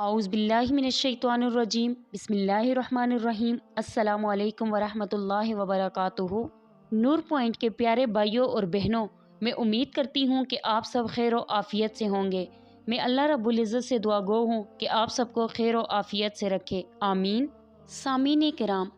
आऊज़ बिल्लाहि मिनश्शैतानिर्रजीम बिस्मिल्लाहिर्रहमानिर्रहीम अस्सलामु अलैकुम वरहमतुल्लाहि वबरकातुहू। नूर पॉइंट के प्यारे भाइयों और बहनों, मैं उम्मीद करती हूँ कि आप सब खैर व आफ़ियत से होंगे। मैं अल्लाह रब्बुल इज़्ज़त से दुआ गो हूँ कि आप सबको खैर व आफ़ियत से रखे, आमीन। सामीन किराम,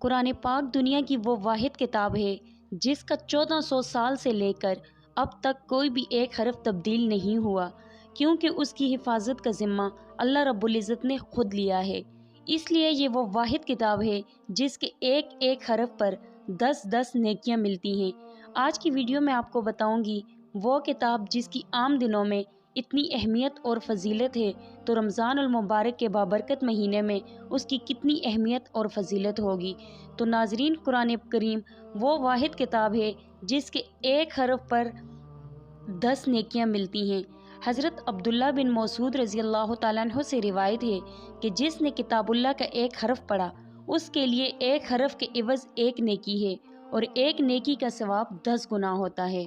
कुरान पाक दुनिया की वो वाहिद किताब है जिसका 1400 साल से लेकर अब तक कोई भी एक हरफ तब्दील नहीं हुआ, क्योंकि उसकी हिफाजत का ज़िम्मा अल्लाह रब्बुल इज़्ज़त ने खुद लिया है। इसलिए ये वो वाहिद किताब है जिसके एक एक हरफ पर 10-10 नेकियां मिलती हैं। आज की वीडियो में आपको बताऊंगी वो किताब जिसकी आम दिनों में इतनी अहमियत और फजीलत है, तो रमज़ान अल मुबारक के बाबरकत महीने में उसकी कितनी अहमियत और फजीलत होगी। तो नाजरीन, कुरान करीम वो वाहिद किताब है जिसके एक हरफ पर 10 नेकियां मिलती हैं। हज़रत अब्दुल्ला बिन मसूद रज़ी अल्लाह तआला अन्हु से रिवायत है कि जिसने किताबुल्लाह का एक हरफ पढ़ा उसके लिए एक हरफ के इवज़ एक नेकी है और एक नेकी का सवाब 10 गुना होता है।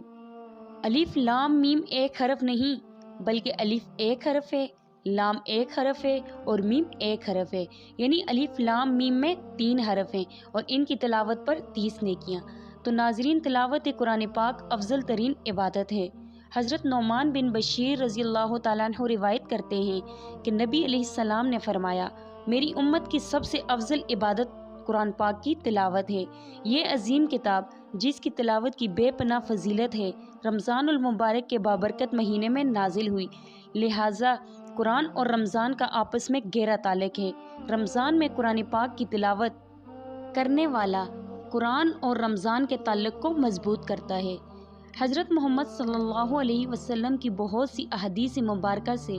अलिफ लाम मीम एक हरफ नहीं, बल्कि अलिफ एक हरफ है, लाम एक हरफ है और मीम एक हरफ है। यानी अलिफ लाम मीम में 3 हरफ हैं और इनकी तिलावत पर 30 नेकियां। तो नाजरीन, तिलावत कुरान पाक अफजल तरीन इबादत है। हज़रत नौमान बिन बशीर रज़ी अल्लाह तआला अन्हु रिवायत करते हैं कि नबी अलैहिस्सलाम ने फरमाया, मेरी उम्मत की सबसे अफजल इबादत कुरान पाक की तिलावत है। ये अजीम किताब जिसकी तिलावत की बेपनाह फजीलत है, रमज़ानुल मुबारक के बाबरकत महीने में नाजिल हुई। लिहाजा कुरान और रमज़ान का आपस में गहरा ताल्लुक़ है। रमज़ान में कुरान पाक की तिलावत करने वाला कुरान और रमज़ान के ताल्लुक़ को मजबूत करता है। हज़रत मोहम्मद सल्लल्लाहु अलैहि वसल्लम की बहुत सी अहदीस मुबारका से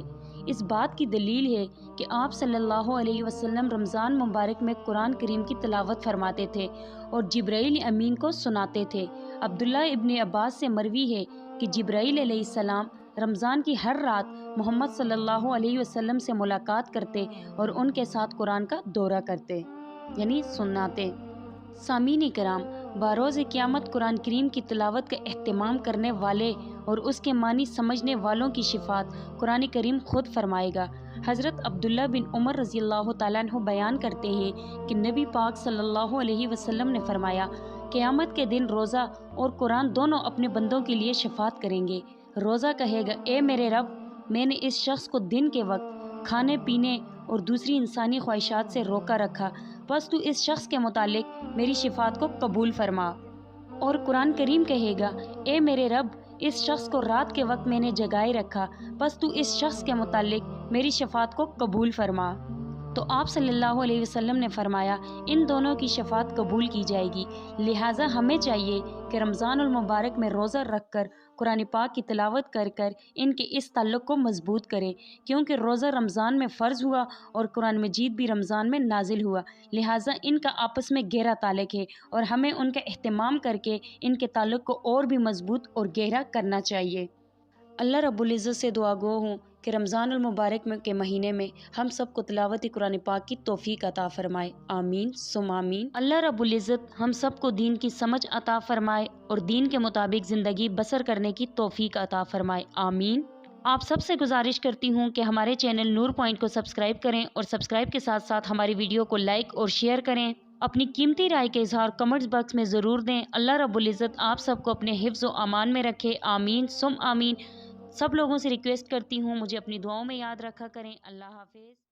इस बात की दलील है कि आप सल्लल्लाहु अलैहि वसल्लम रमज़ान मुबारक में कुरान करीम की तिलावत फरमाते थे और जिब्राईल अमीन को सुनाते थे। अब्दुल्ला इब्न अब्बास से मरवी है कि जिब्राईल अलैहिस्सलाम रमज़ान की हर रात मोहम्मद सल्लल्लाहु अलैहि वसल्लम से मुलाकात करते और उनके साथ कुरान का दौरा करते, यानी सुनाते। सामीन कराम, बारोज़ क़यामत कुरान करीम की तिलावत का एहतमाम करने वाले और उसके मानी समझने वालों की शिफात कुरान करीम खुद फरमाएगा। हज़रत अब्दुल्ला बिन उमर रज़ी अल्लाह तआला अन्हु बयान करते हैं कि नबी पाक सल्लल्लाहु अलैहि वसल्लम ने फरमाया, क़यामत के दिन रोज़ा और कुरान दोनों अपने बंदों के लिए शिफात करेंगे। रोज़ा कहेगा, ए मेरे रब, मैंने इस शख्स को दिन के वक्त खाने पीने और दूसरी इंसानी ख्वाहिशात से रोका रखा, बस तू इस शख्स के मुतालिक मेरी शिफात को कबूल फरमा। और कुरान करीम कहेगा, ए मेरे रब, इस शख्स को रात के वक्त मैंने जगाए रखा, बस तू इस शख्स के मुतालिक मेरी शिफात को कबूल फरमा। तो आप सल्लल्लाहु अलैहि वसल्लम ने फरमाया, इन दोनों की शफात कबूल की जाएगी। लिहाजा हमें चाहिए कि रमज़ानुल मुबारक में रोज़ा रख कर कुरान पाक की तिलावत कर कर इनके इस ताल्लुक़ को मजबूत करें, क्योंकि रोज़ा रमज़ान में फ़र्ज़ हुआ और कुरान मजीद भी रमज़ान में नाजिल हुआ। लिहाजा इनका आपस में गहरा ताल्लुक़ है और हमें उनका एहतमाम करके इनके ताल्लुक़ को और भी मजबूत और गहरा करना चाहिए। अल्लाह रब्बुल इज़्ज़त से दुआ गो हूँ कि रमज़ानुल मुबारक के महीने में हम सबको तिलावत कुरान पाक की तौफ़ीक अता फ़रमाए, आमीन सुम आमीन। अल्लाह रब्बुल इज़्ज़त हम सबको दीन की समझ अता फ़रमाए और दीन के मुताबिक ज़िंदगी बसर करने की तौफ़ीक अता फ़रमाए, आमीन। आप सबसे गुजारिश करती हूँ कि हमारे चैनल नूर पॉइंट को सब्सक्राइब करें और सब्सक्राइब के साथ साथ हमारी वीडियो को लाइक और शेयर करें। अपनी कीमती राय के इज़हार कमेंट्स बॉक्स में ज़रूर दें। अल्लाह रब्बुल इज़्ज़त आप सबको अपने हिफ्ज़ व अमान में रखे, आमीन सुम आमीन। सब लोगों से रिक्वेस्ट करती हूँ, मुझे अपनी दुआओं में याद रखा करें। अल्लाह हाफ़िज़।